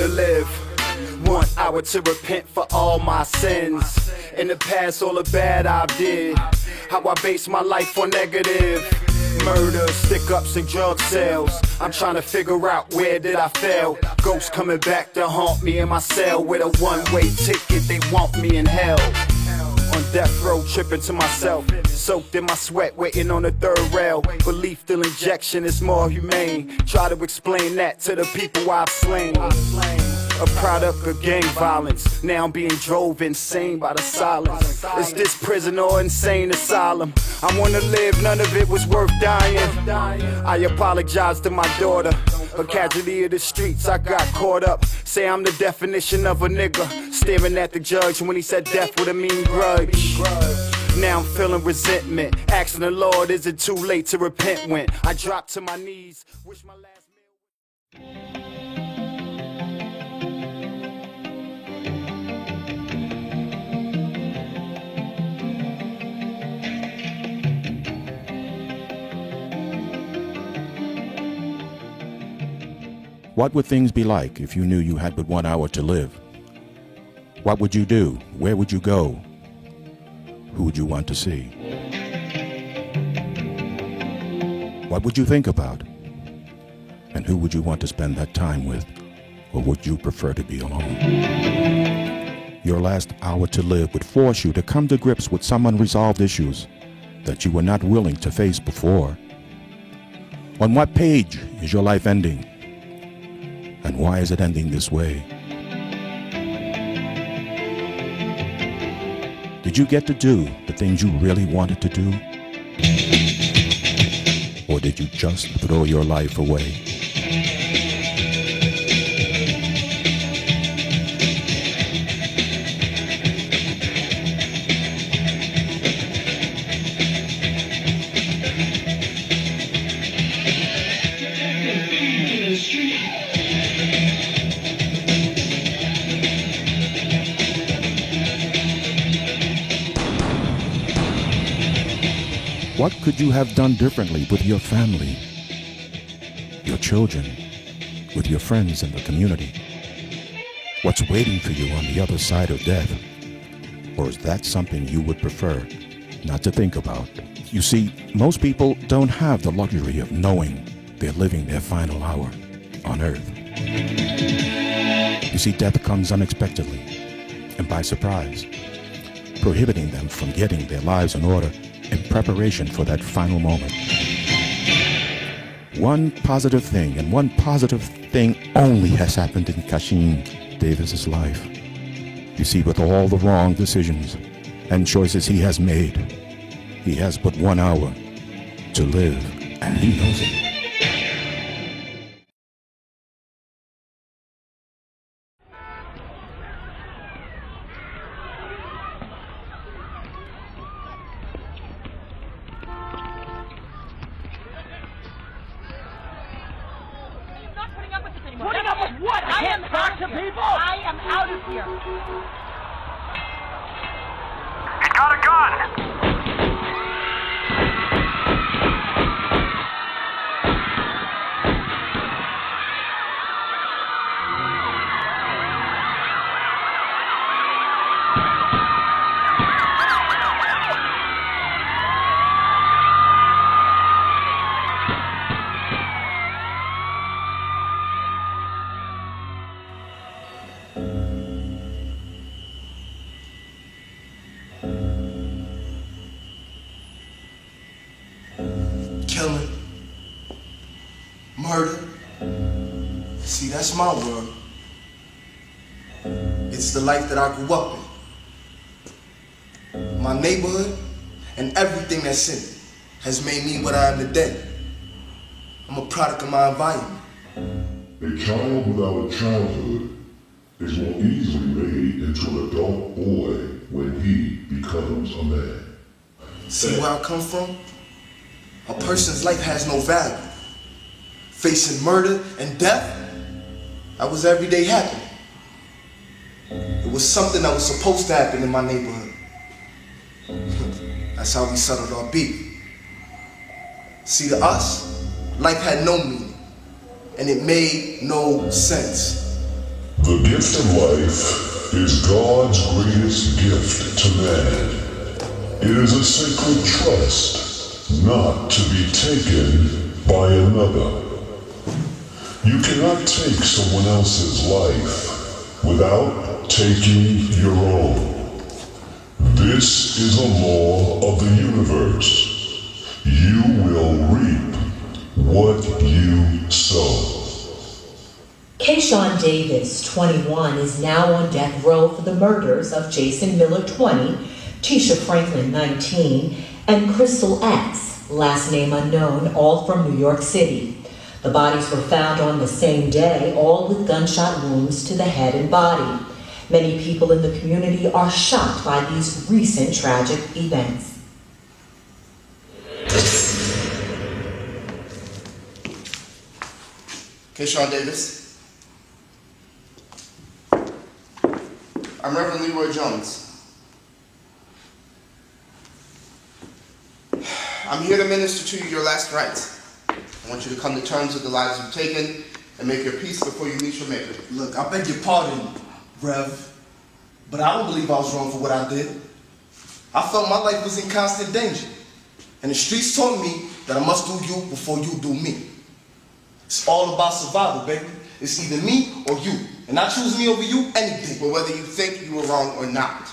live 1 hour to repent for all my sins. In the past, all the bad I did. How I base my life on negative. Murder, stick-ups, and drug sales. I'm trying to figure out where did I fail. Ghosts coming back to haunt me in my cell. With a one-way ticket, they want me in hell. On death row, tripping to myself. Soaked in my sweat, waiting on the third rail. Belief the injection is more humane. Try to explain that to the people I've slain. A product of gang violence. Now I'm being drove insane by the silence. Is this prison or insane asylum? I wanna live, none of it was worth dying. I apologize to my daughter. A casualty of the streets, I got caught up. Say I'm the definition of a nigga. Staring at the judge when he said death with a mean grudge. Now I'm feeling resentment. Asking the Lord, is it too late to repent when I drop to my knees? Wish my last meal. What would things be like if you knew you had but 1 hour to live? What would you do? Where would you go? Who would you want to see? What would you think about? And who would you want to spend that time with? Or would you prefer to be alone? Your last hour to live would force you to come to grips with some unresolved issues that you were not willing to face before. On what page is your life ending? And why is it ending this way? Did you get to do the things you really wanted to do? Or did you just throw your life away? What could you have done differently with your family, your children, with your friends in the community? What's waiting for you on the other side of death? Or is that something you would prefer not to think about? You see, most people don't have the luxury of knowing they're living their final hour on earth. You see, death comes unexpectedly and by surprise, prohibiting them from getting their lives in order in preparation for that final moment. One positive thing, and one positive thing only, has happened in Kashim Davis's life. You see, with all the wrong decisions and choices he has made, he has but 1 hour to live, and he knows it. Putting up with what? I can't talk to people? I am out of here. He's got a gun! Killing, murder. See, that's my world. It's the life that I grew up in. My neighborhood and everything that's in it has made me what I am today. I'm a product of my environment. A child without a childhood is more easily made into an adult boy when he becomes a man. See where I come from? A person's life has no value. Facing murder and death, that was everyday happening. It was something that was supposed to happen in my neighborhood. That's how we settled our beef. See, to us, life had no meaning, and it made no sense. The gift of life is God's greatest gift to man. It is a sacred trust, not to be taken by another. You cannot take someone else's life without taking your own. This is a law of the universe. You will reap what you sow. Kayshawn Davis, 21, is now on death row for the murders of Jason Miller, 20, Tisha Franklin, 19, and Crystal X, last name unknown, all from New York City. The bodies were found on the same day, all with gunshot wounds to the head and body. Many people in the community are shocked by these recent tragic events. Kayshawn Davis. I'm Reverend Leroy Jones. I'm here to minister to you your last rites. I want you to come to terms with the lives you've taken and make your peace before you meet your maker. Look, I beg your pardon, Rev, but I don't believe I was wrong for what I did. I felt my life was in constant danger, and the streets taught me that I must do you before you do me. It's all about survival, baby. It's either me or you, and I choose me over you anything. But whether you think you were wrong or not,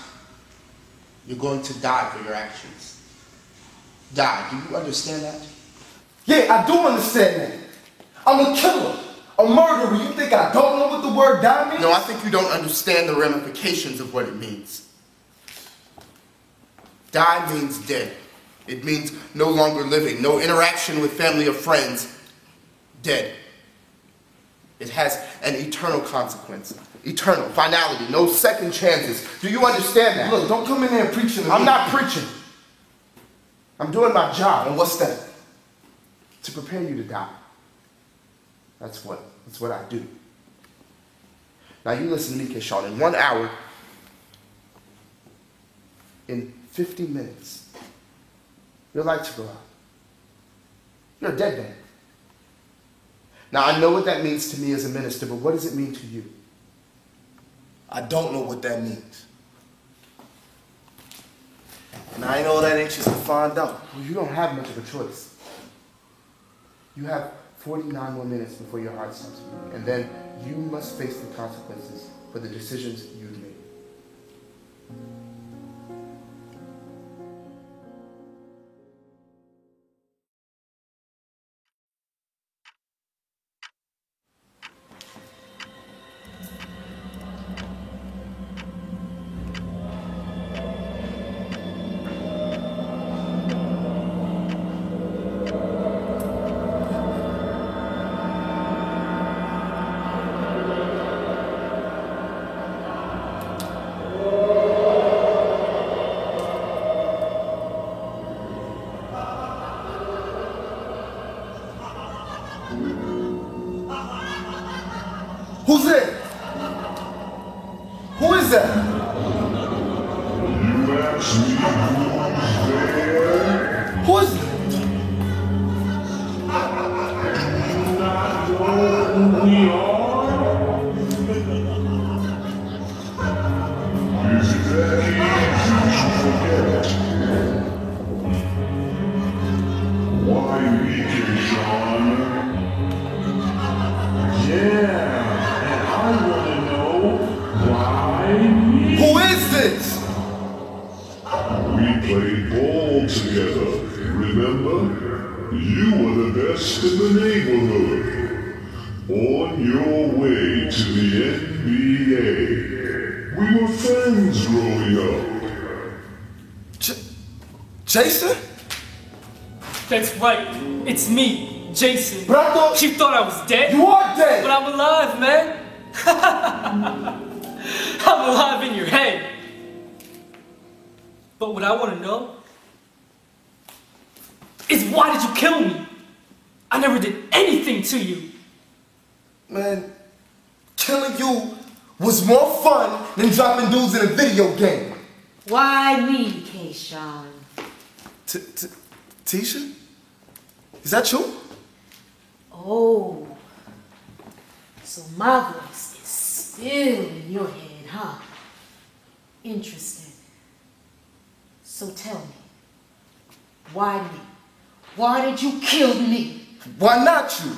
you're going to die for your actions. Die. Do you understand that? Yeah, I do understand that. I'm a killer, a murderer. You think I don't know what the word die means? No, I think you don't understand the ramifications of what it means. Die means dead. It means no longer living, no interaction with family or friends. Dead. It has an eternal consequence. Eternal, finality, no second chances. Do you understand that? Look, don't come in there preaching to me. I'm not preaching. I'm doing my job. And what's that? To prepare you to die. That's what I do. Now you listen to me, Kayshawn. In 1 hour, in 50 minutes, your lights go out. You're a dead man. Now I know what that means to me as a minister, but what does it mean to you? I don't know what that means. And I ain't all that anxious to find out. Well, you don't have much of a choice. You have 49 more minutes before your heart stops beating, and then you must face the consequences for the decisions you've made. Who's there? Who is that? You asked me who's there? Who is it? Not know who we are? Is it that easy to forget? Why me, Kayshawn? Yeah. I want to know why me. Who is this? We played ball together, remember? You were the best in the neighborhood. On your way to the NBA. We were friends growing up. Jason? That's right. It's me, Jason. But I thought... You thought I was dead? You are dead! But I'm alive, man. I'm alive in your head. But what I want to know is why did you kill me? I never did anything to you. Man, killing you was more fun than dropping dudes in a video game. Why me, Kayshawn? Tisha? Is that you? Oh, so my voice is Still in your head, huh? Interesting. So tell me, why me? Why did you kill me? Why not you?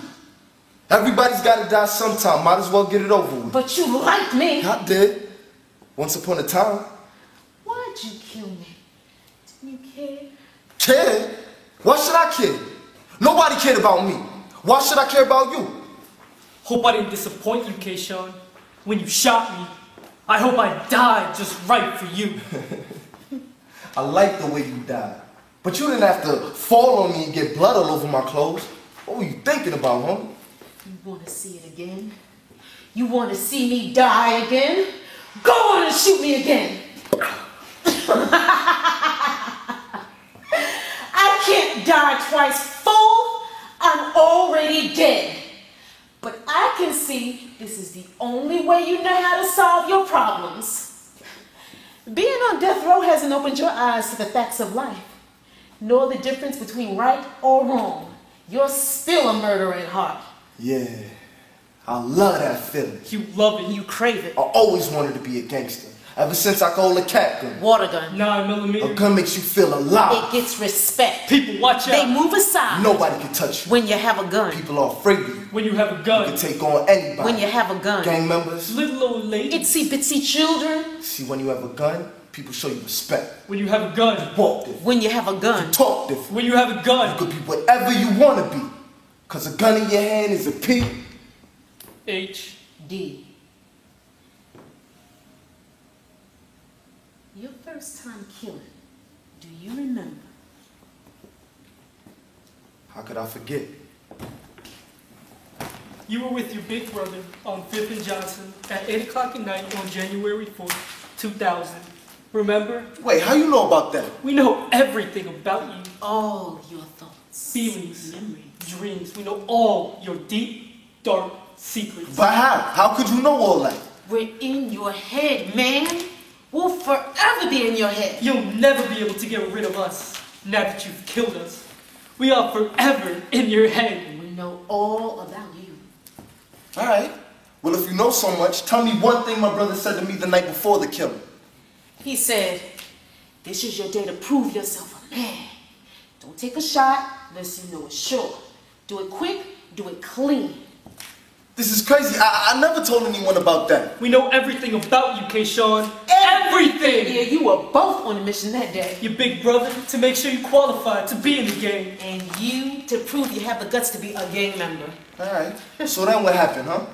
Everybody's gotta die sometime. Might as well get it over with. But you liked me. I did. Once upon a time. Why'd you kill me? Didn't you care? Care? Why should I care? Nobody cared about me. Why should I care about you? Hope I didn't disappoint you, Kayshawn. When you shot me, I hope I died just right for you. I like the way you died. But you didn't have to fall on me and get blood all over my clothes. What were you thinking about, homie? You want to see it again? You want to see me die again? Go on and shoot me again! I can't die twice, fool! I'm already dead. But I can see this is the only way you know how to solve your problems. Being on death row hasn't opened your eyes to the facts of life, nor the difference between right or wrong. You're still a murderer at heart. Yeah, I love that feeling. You love it. You crave it. I always wanted to be a gangster. Ever since I could hold a cat gun. Water gun. 9mm. A gun makes you feel alive. It gets respect. People, watch out. They move aside. Nobody can touch you. When you have a gun. People are afraid of you. When you have a gun. You can take on anybody. When you have a gun. Gang members. Little old lady. Itsy bitsy children. See, when you have a gun, people show you respect. When you have a gun. You walk different. When you have a gun. You talk different. When you have a gun. You could be whatever you want to be. Because a gun in your hand is a P. H. D. Your first time killing, do you remember? How could I forget? You were with your big brother on 5th and Johnson at 8 o'clock at night on January 4th, 2000. Remember? Wait, how you know about that? We know everything about you. All your thoughts. Feelings. Memories. Dreams. We know all your deep, dark secrets. But how? How could you know all that? We're in your head, man. We'll forever be in your head. You'll never be able to get rid of us now that you've killed us. We are forever in your head. We know all about you. Alright. Well, if you know so much, tell me one thing my brother said to me the night before the killing. He said, this is your day to prove yourself a man. Don't take a shot unless you know it's sure. Do it quick, do it clean. This is crazy. I never told anyone about that. We know everything about you, Kayshawn. Everything! Yeah, you were both on a mission that day. Your big brother to make sure you qualify to be in the gang. And you to prove you have the guts to be a gang member. Alright. So then what happened, huh?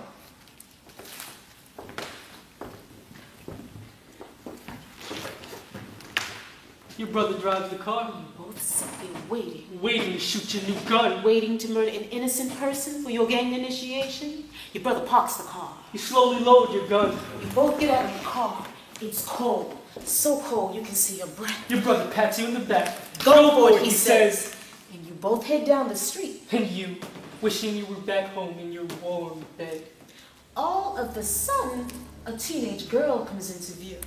Your brother drives the car. You both sit there waiting. Waiting to shoot your new gun. Waiting to murder an innocent person for your gang initiation. Your brother parks the car. You slowly load your gun. You both get out of the car. It's cold. So cold you can see your breath. Your brother pats you in the back. Go for it, he says. And you both head down the street. And you, wishing you were back home in your warm bed. All of a sudden, a teenage girl comes into view.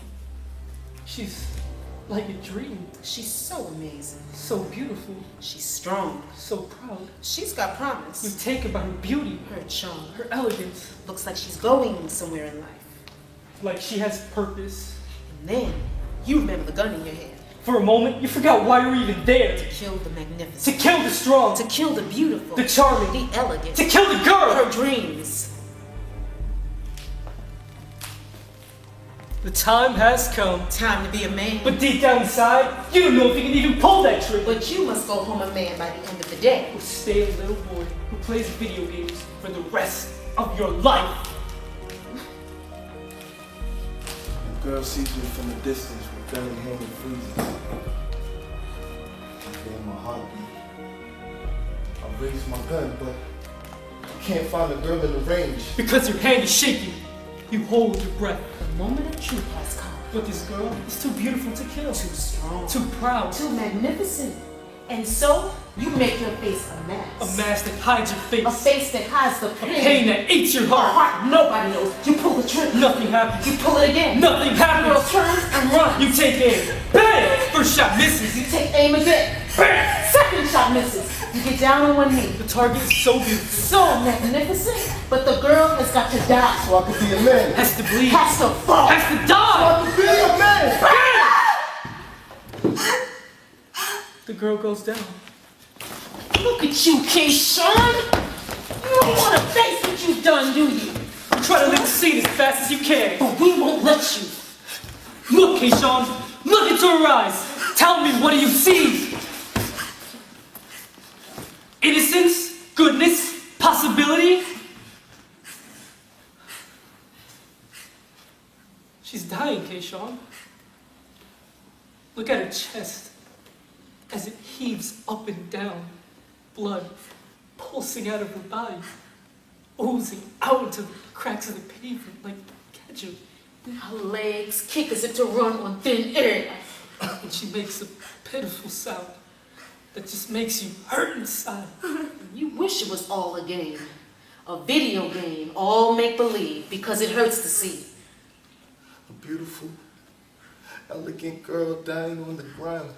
She's like a dream. She's so amazing. So beautiful. She's strong. So proud. She's got promise. You're taken by her beauty. Her charm. Her elegance. Looks like she's going somewhere in life. Like she has purpose. And then, you remember the gun in your hand. For a moment, you forgot why you're even there. To kill the magnificent. To kill the strong. To kill the beautiful. The charming. The elegant. To kill the girl. Her dreams. The time has come. Time to be a man. But deep down inside, you don't know if you can even pull that trigger. But you must go home a man by the end of the day. Or stay a little boy who plays video games for the rest of your life. The girl sees me from a distance with gun in hand and freezes. I feel my heartbeat. I raise my gun, but I can't find the girl in the range. Because your hand is shaking. You hold your breath. The moment of truth has come. But this girl is too beautiful to kill. Too strong. Too proud. Too magnificent. And so, you make your face a mask. A mask that hides your face. A face that hides the pain. A pain that eats your A heart. heart nobody knows. You pull the trigger. Nothing happens. You pull it again. Nothing happens. The girl turns and runs. You take aim. Bang! First shot misses. You take aim again. Bam! Second shot misses. You get down on one knee. The target is so beautiful. So magnificent, but the girl has got to die. So I can be a man. Has to bleed. Has to fall. Has to So die. I can be a man. The girl goes down. Look at you, Keyshawn. You don't want to face what you've done, do you? You try to leave the scene as fast as you can. But we won't let you. Look, Keyshawn. Look into her eyes. Tell me, what do you see? Innocence? Goodness? Possibility? She's dying, Keyshawn. Look at her chest as it heaves up and down. Blood pulsing out of her body, oozing out into the cracks of the pavement like ketchup. Her legs kick as if to run on thin air. And she makes a pitiful sound that just makes you hurt inside. You wish it was all a game. A video game, all make-believe, because it hurts to see. A beautiful, elegant girl dying on the ground.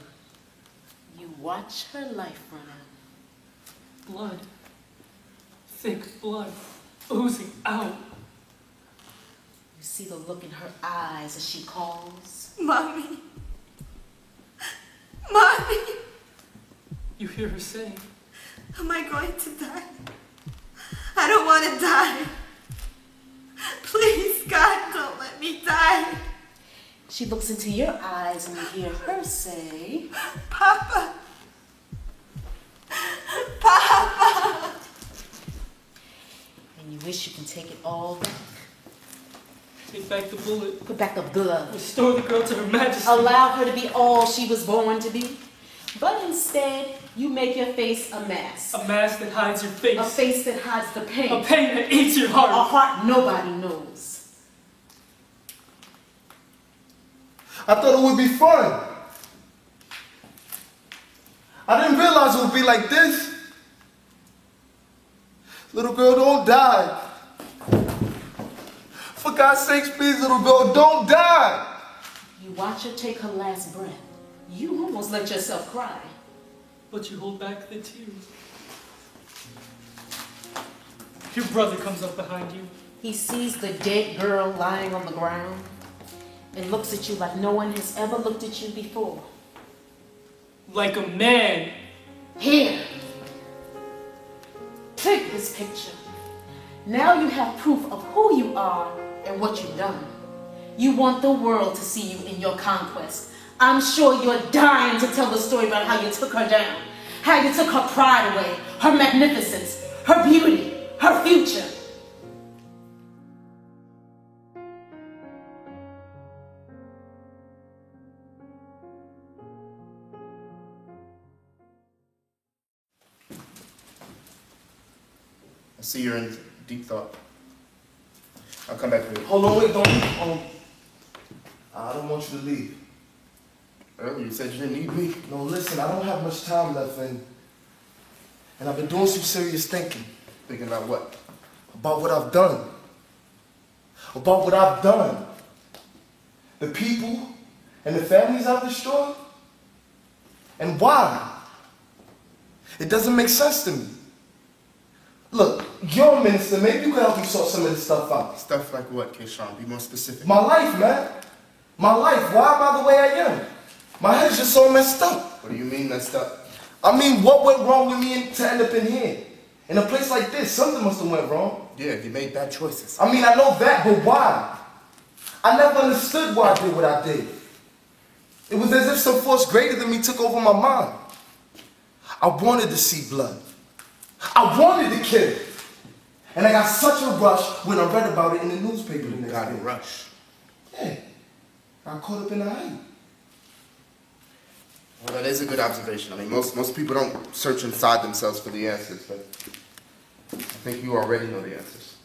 You watch her life run out. Blood. Thick blood oozing out. You see the look in her eyes as she calls. Mommy. Mommy. You hear her saying, Am I going to die? I don't want to die. Please, God, don't let me die. She looks into your eyes and you hear her say, Papa. Papa. And you wish you can take it all back. take back the bullet, Put back the blood. restore the girl to her majesty. Allow her to be all she was born to be. But instead, you make your face a mask. A mask that hides your face. A face that hides the pain. A pain that eats your heart. A heart nobody knows. I thought it would be fun. I didn't realize it would be like this. Little girl, don't die. For God's sakes, please, little girl, don't die. You watch her take her last breath. You almost let yourself cry. But you hold back the tears. Your brother comes up behind you. He sees the dead girl lying on the ground and looks at you like no one has ever looked at you before. Like a man. Here. Take this picture. Now you have proof of who you are and what you've done. You want the world to see you in your conquest. I'm sure you're dying to tell the story about how you took her down, how you took her pride away, her magnificence, her beauty, her future. I see you're in deep thought. I'll come back to you. Hold on, wait, don't leave. I don't want you to leave. Earlier you said you didn't need me. No, listen, I don't have much time left, and I've been doing some serious thinking. Thinking about what? About what I've done. About what I've done. The people and the families I've destroyed. And why? It doesn't make sense to me. Look, you're a minister. Maybe you can help me sort some of this stuff out. Stuff like what, Keyshawn? Be more specific. My life, man. My life. Why am I the way I am? My head's just so messed up. What do you mean messed up? I mean, what went wrong with me to end up in here? In a place like this, something must have went wrong. Yeah, you made bad choices. I mean, I know that, but why? I never understood why I did what I did. It was as if some force greater than me took over my mind. I wanted to see blood. I wanted to kill. And I got such a rush when I read about it in the newspaper the next day. Got a rush. Yeah. I caught up in the hype. Well, that is a good observation. I mean, most people don't search inside themselves for the answers, but I think you already know the answers.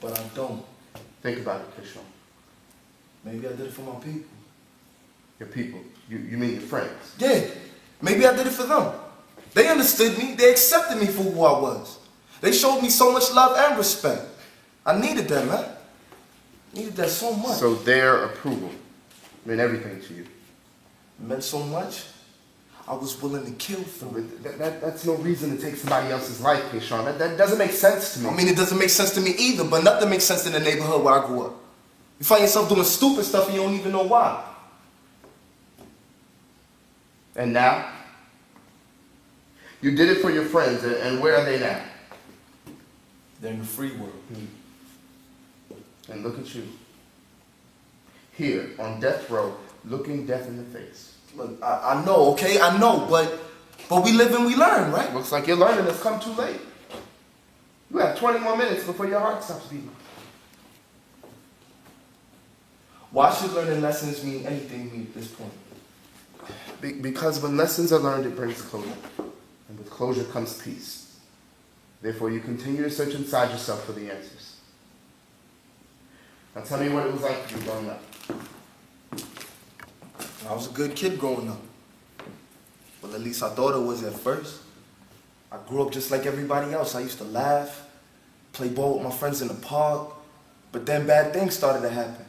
But I don't. Think about it, Keyshawn. Maybe I did it for my people. Your people? You mean your friends? Yeah. Maybe I did it for them. They understood me. They accepted me for who I was. They showed me so much love and respect. I needed that, man. Needed that so much. So their approval meant everything to you. It meant so much. I I was willing to kill for. That's no reason to take somebody else's life, Keyshawn. That doesn't make sense to me. I mean, it doesn't make sense to me either, but nothing makes sense in the neighborhood where I grew up. You find yourself doing stupid stuff and you don't even know why. And now? You did it for your friends, and where are they now? They're in the free world. And look at you. Here, on death row, looking death in the face. Look, I know, okay? I know, but we live and we learn, right? Looks like your learning has come too late. You have 20 more minutes before your heart stops beating. Why should learning lessons mean anything to me at this point? Because when lessons are learned, it brings closure. And with closure comes peace. Therefore, you continue to search inside yourself for the answers. Now tell me what it was like for you growing up. I was a good kid growing up. Well, at least I thought it was at first. I grew up just like everybody else. I used to laugh, play ball with my friends in the park, but then bad things started to happen.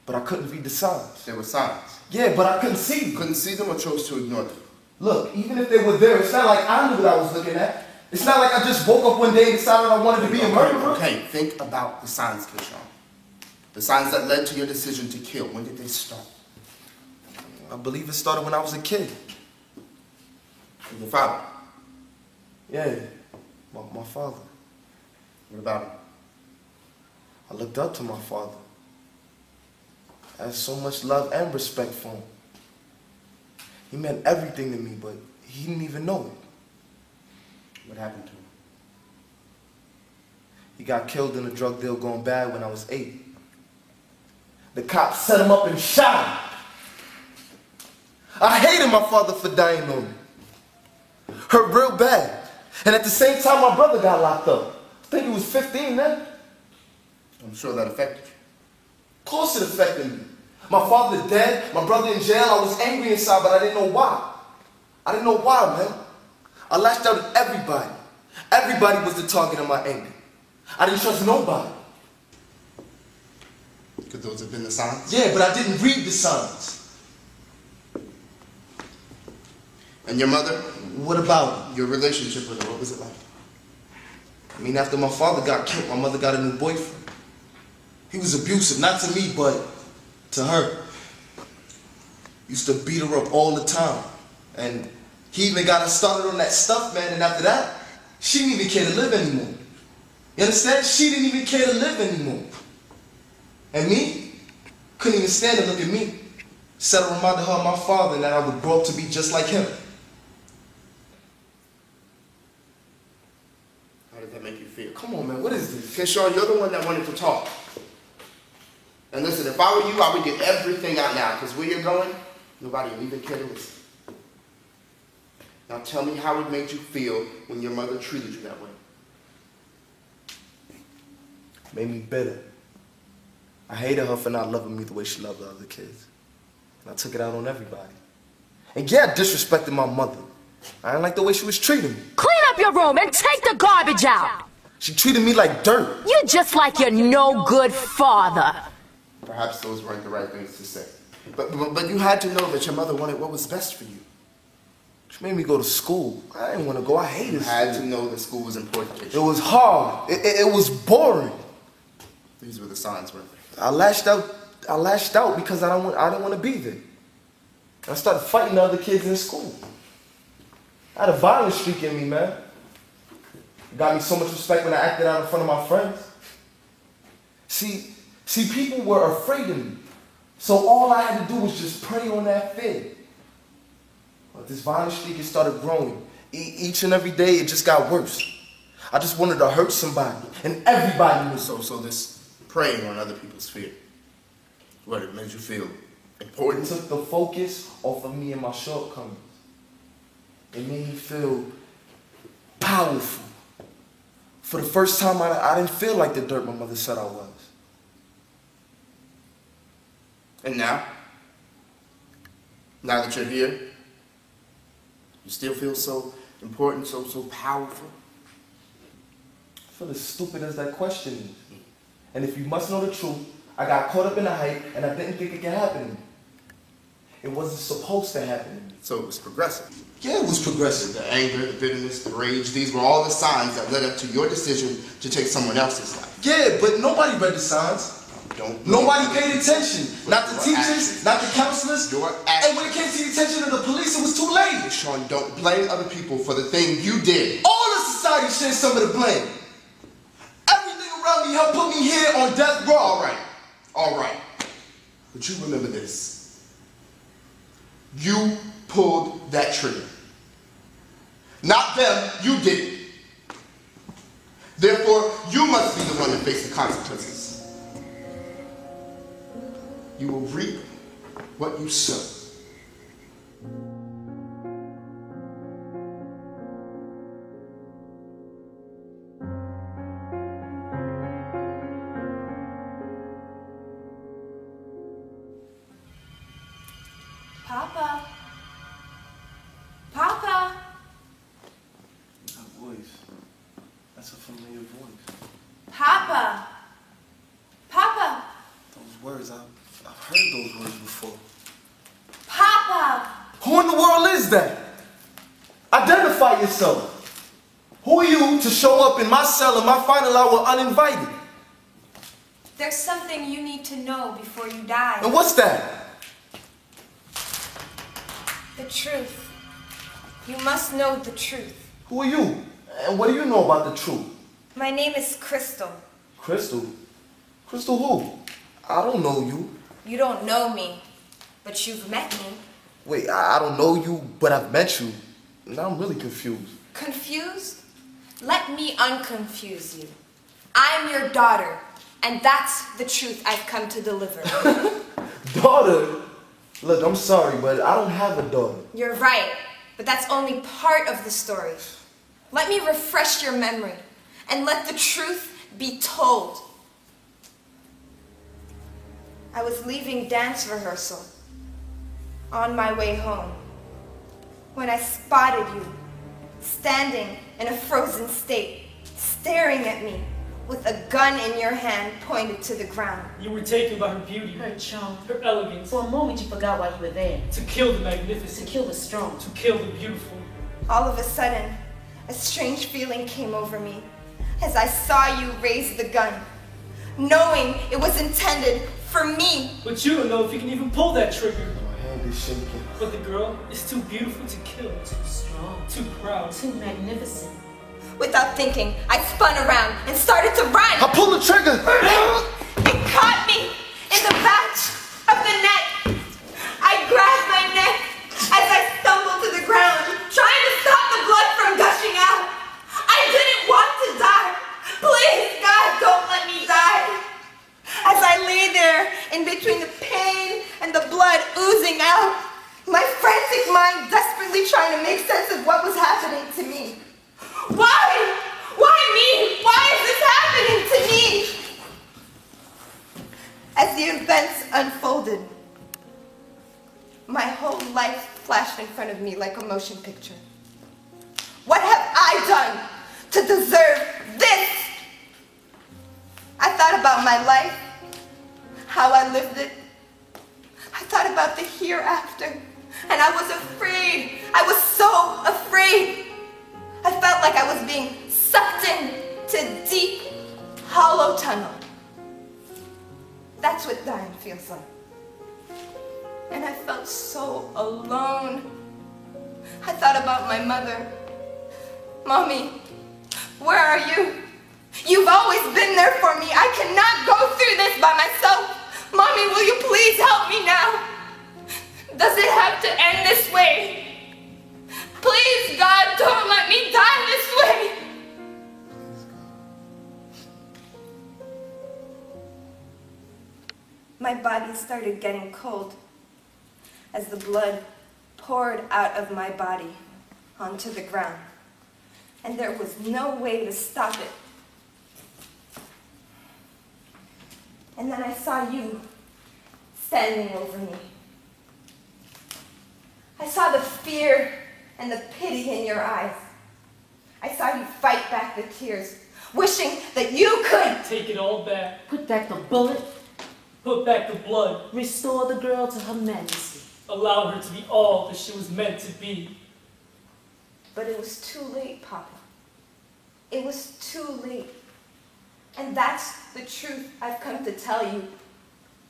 But I couldn't read the signs. There were signs? Yeah, but I couldn't see them. Couldn't see them or chose to ignore them? Look, even if they were there, it's not like I knew what I was looking at. It's not like I just woke up one day and decided I wanted to be a murderer. Okay, think about the signs, Keyshawn. The signs that led to your decision to kill. When did they start? I believe it started when I was a kid. With your father? Yeah, my father. What about him? I looked up to my father. I had so much love and respect for him. He meant everything to me, but he didn't even know it. What happened to him? He got killed in a drug deal going bad when I was 8. The cops set him up and shot him. I hated my father for dying on me. Hurt real bad. And at the same time, my brother got locked up. I think he was 15 then. I'm sure that affected you. Of course it affected me. My father dead, my brother in jail. I was angry inside, but I didn't know why. I didn't know why, man. I lashed out at everybody. Everybody was the target of my anger. I didn't trust nobody. Could those have been the signs? Yeah, but I didn't read the signs. And your mother? What about her? Your relationship with her, what was it like? I mean, after my father got killed, my mother got a new boyfriend. He was abusive, not to me, but to her. Used to beat her up all the time. And he even got her started on that stuff, man, and after that, she didn't even care to live anymore. You understand? She didn't even care to live anymore. And me? Couldn't even stand to look at me. Said I reminded her of my father and that I would grow up to be just like him. How did that make you feel? Come on, man, what is this? Keyshawn, you're the one that wanted to talk. And listen, if I were you, I would get everything out now, because where you're going, nobody will even care to listen. Now tell me how it made you feel when your mother treated you that way. Made me bitter. I hated her for not loving me the way she loved the other kids. And I took it out on everybody. And yeah, I disrespected my mother. I didn't like the way she was treating me. Clean up your room and take the garbage out. She treated me like dirt. You're just like your no-good father. Perhaps those weren't the right things to say. But you had to know that your mother wanted what was best for you. She made me go to school. I didn't want to go. I hated school. You had to know that school was important to you. It was hard. It was boring. These were the signs, weren't they? I lashed out because I didn't want to be there. And I started fighting the other kids in school. I had a violent streak in me, man. It got me so much respect when I acted out in front of my friends. See, people were afraid of me. So all I had to do was just prey on that fear. But this violent streak, it started growing. Each and every day, it just got worse. I just wanted to hurt somebody, and everybody knew. So this preying on other people's fear, what, it made you feel important? It took the focus off of me and my shortcomings. It made me feel powerful. For the first time, I didn't feel like the dirt my mother said I was. And now that you're here, you still feel so important, so powerful? I feel as stupid as that question is. And if you must know the truth, I got caught up in the hype and I didn't think it could happen to me. It wasn't supposed to happen. So it was progressive. Yeah, it was progressive. The anger, the bitterness, the rage, these were all the signs that led up to your decision to take someone else's life. Yeah, but nobody read the signs. Nobody paid attention. Not the teachers, not the counselors. And when it came to the attention of the police, it was too late. Sean, don't blame other people for the thing you did. All of society shares some of the blame. Everything around me helped put me here on death row. All right. But you remember this. You pulled that trigger. Not them, you did it. Therefore, you must be the one to face the consequences. You will reap what you sow. Papa. Papa. That voice. That's a familiar voice. Papa. Papa. Those words, I've heard those words before. Papa. Who in the world is that? Identify yourself. Who are you to show up in my cell in my final hour uninvited? There's something you need to know before you die. And what's that? The truth. You must know the truth. Who are you? And what do you know about the truth? My name is Crystal. Crystal? Crystal who? I don't know you. You don't know me, but you've met me. Wait, I don't know you, but I've met you. Now I'm really confused. Confused? Let me unconfuse you. I'm your daughter, and that's the truth I've come to deliver. Daughter? Look, I'm sorry, but I don't have a daughter. You're right, but that's only part of the story. Let me refresh your memory, and let the truth be told. I was leaving dance rehearsal on my way home when I spotted you standing in a frozen state, staring at me with a gun in your hand pointed to the ground. You were taken by her beauty, Her charm, her elegance. For a moment you forgot why you were there. To kill the magnificent. To kill the strong. To kill the beautiful. All of a sudden, a strange feeling came over me as I saw you raise the gun, knowing it was intended for me. But you don't know if you can even pull that trigger. My hand is shaking. But the girl is too beautiful to kill. Too strong. Too proud. Too magnificent. Without thinking, I spun around and started to run. I pulled the trigger! It caught me in the back of the neck. I grabbed my neck as I stumbled to the ground, trying to stop the blood from gushing out. I didn't want to die. Please, God, don't let me die. As I lay there in between the pain and the blood oozing out, my frantic mind desperately trying to make sense of what was happening to me. Why? Why me? Why is this happening to me? As the events unfolded, my whole life flashed in front of me like a motion picture. What have I done to deserve this? I thought about my life, how I lived it. I thought about the hereafter, and I was afraid. I was so afraid. I felt like I was being sucked into a deep, hollow tunnel. That's what dying feels like. And I felt so alone. I thought about my mother. Mommy, where are you? You've always been there for me. I cannot go through this by myself. Mommy, will you please help me now? Does it have to end this way? Please, God, don't let me die this way. My body started getting cold as the blood poured out of my body onto the ground, and there was no way to stop it. And then I saw you standing over me. I saw the fear and the pity in your eyes. I saw you fight back the tears, wishing that you could take it all back. Put back the bullet. Put back the blood. Restore the girl to her majesty. Allow her to be all that she was meant to be. But it was too late, Papa. It was too late. And that's the truth I've come to tell you.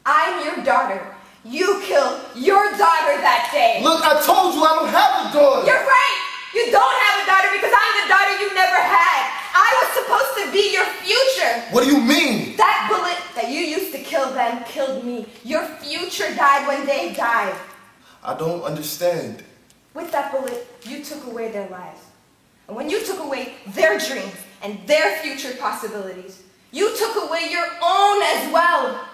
I'm your daughter. You killed your daughter that day. Look, I told you I don't have a daughter. You're right. You don't have a daughter because I'm the daughter you never had. I was supposed to be your future. What do you mean? That bullet that you used to kill them killed me. Your future died when they died. I don't understand. With that bullet, you took away their lives. And when you took away their dreams and their future possibilities, you took away your own as well.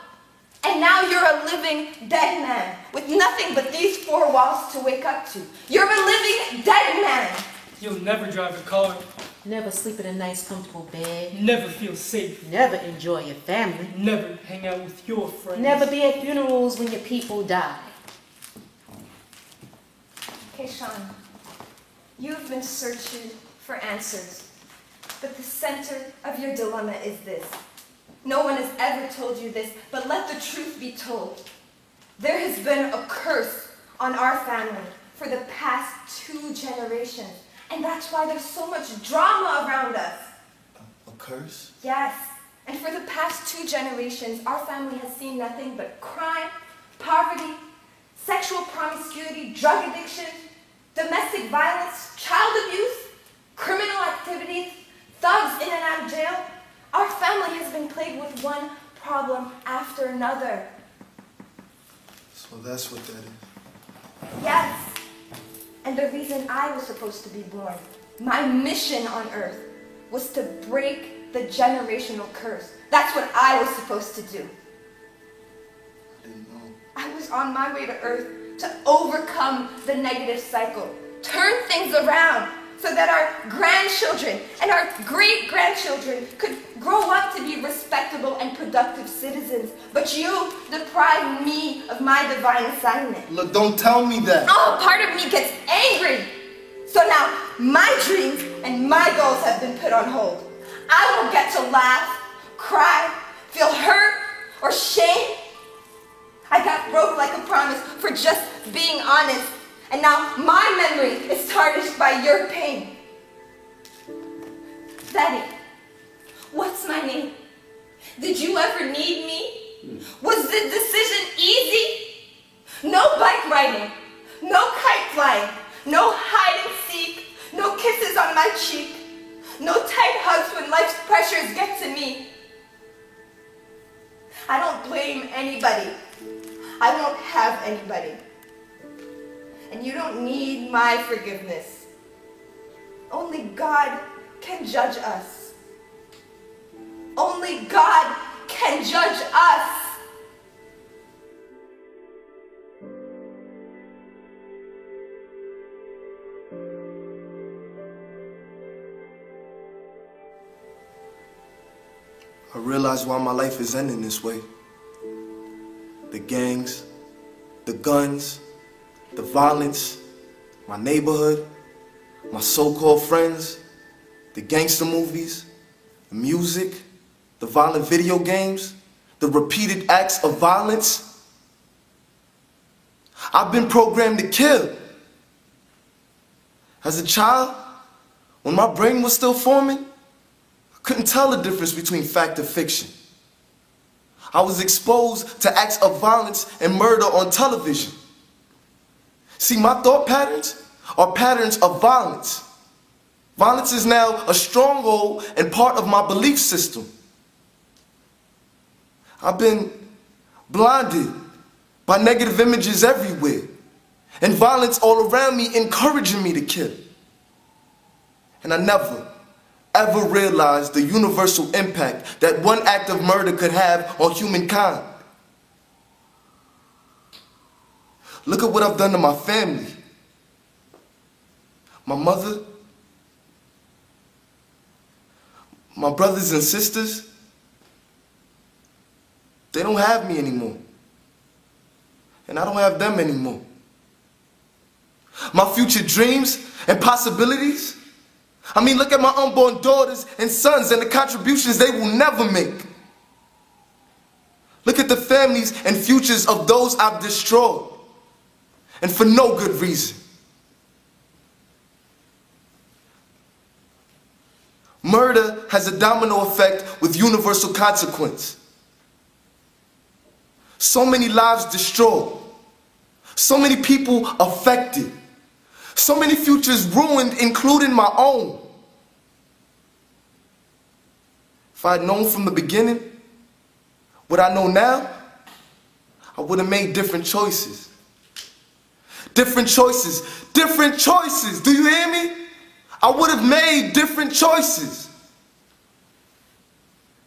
And now you're a living dead man with nothing but these four walls to wake up to. You're a living dead man. You'll never drive a car. Never sleep in a nice, comfortable bed. Never feel safe. Never enjoy your family. Never hang out with your friends. Never be at funerals when your people die. Okay, Sean, you've been searching for answers, but the center of your dilemma is this. No one has ever told you this, but let the truth be told. There has been a curse on our family for the past 2 generations, and that's why there's so much drama around us. A curse? Yes, and for the past 2 generations, our family has seen nothing but crime, poverty, sexual promiscuity, drug addiction, domestic violence, child abuse, criminal activities, thugs in and out of jail. Our family has been plagued with one problem after another. So that's what that is. Yes. And the reason I was supposed to be born, my mission on earth, was to break the generational curse. That's what I was supposed to do. I didn't know. I was on my way to earth to overcome the negative cycle, turn things around, so that our grandchildren and our great-grandchildren could grow up to be respectable and productive citizens. But you deprived me of my divine assignment. Look, don't tell me that. Oh, part of me gets angry. So now my dreams and my goals have been put on hold. I won't get to laugh, cry, feel hurt, or shame. I got broke like a promise for just being honest. And now my memory is tarnished by your pain. Daddy, what's my name? Did you ever need me? Was the decision easy? No bike riding, no kite flying, no hide and seek, no kisses on my cheek, no tight hugs when life's pressures get to me. I don't blame anybody. I won't have anybody. And you don't need my forgiveness. Only God can judge us. Only God can judge us. I realize why my life is ending this way. The gangs, the guns, the violence, my neighborhood, my so-called friends, the gangster movies, the music, the violent video games, the repeated acts of violence. I've been programmed to kill. As a child, when my brain was still forming, I couldn't tell the difference between fact and fiction. I was exposed to acts of violence and murder on television. See, my thought patterns are patterns of violence. Violence is now a stronghold and part of my belief system. I've been blinded by negative images everywhere and violence all around me encouraging me to kill. And I never, ever realized the universal impact that one act of murder could have on humankind. Look at what I've done to my family. My mother, my brothers and sisters, they don't have me anymore. And I don't have them anymore. My future dreams and possibilities, I mean, look at my unborn daughters and sons and the contributions they will never make. Look at the families and futures of those I've destroyed. and for no good reason. Murder has a domino effect with universal consequence. So many lives destroyed. So many people affected. So many futures ruined, including my own. If I had known from the beginning what I know now, I would have made different choices. Different choices. Different choices. Do you hear me? I would have made different choices.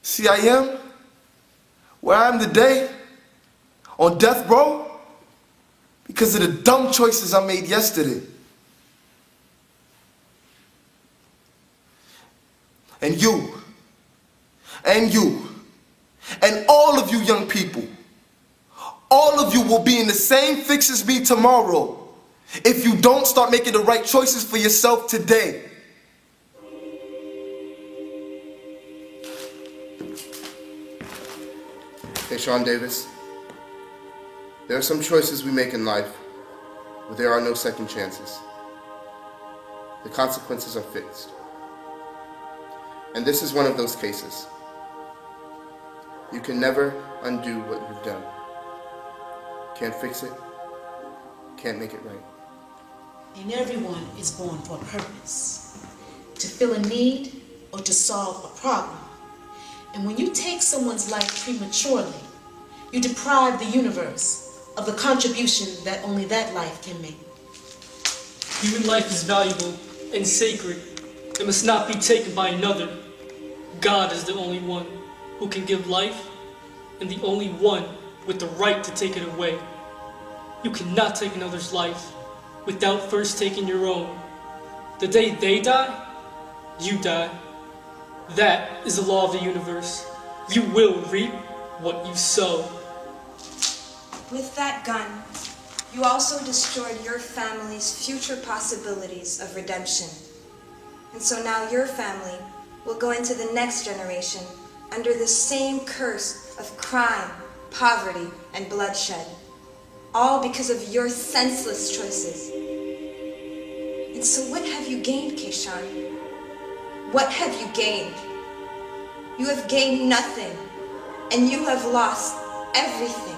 See, I am where I am today, on death row, because of the dumb choices I made yesterday. And you, and all of you young people, all of you will be in the same fix as me tomorrow if you don't start making the right choices for yourself today. Hey, Sean Davis. There are some choices we make in life where there are no second chances. The consequences are fixed. And this is one of those cases. You can never undo what you've done. Can't fix it, can't make it right. And everyone is born for a purpose, to fill a need or to solve a problem. And when you take someone's life prematurely, you deprive the universe of the contribution that only that life can make. Human life is valuable and sacred. It must not be taken by another. God is the only one who can give life and the only one with the right to take it away. You cannot take another's life without first taking your own. The day they die, you die. That is the law of the universe. You will reap what you sow. With that gun, you also destroyed your family's future possibilities of redemption. And so now your family will go into the next generation under the same curse of crime, poverty, and bloodshed. All because of your senseless choices. And so what have you gained, Keishan? What have you gained? You have gained nothing, and you have lost everything.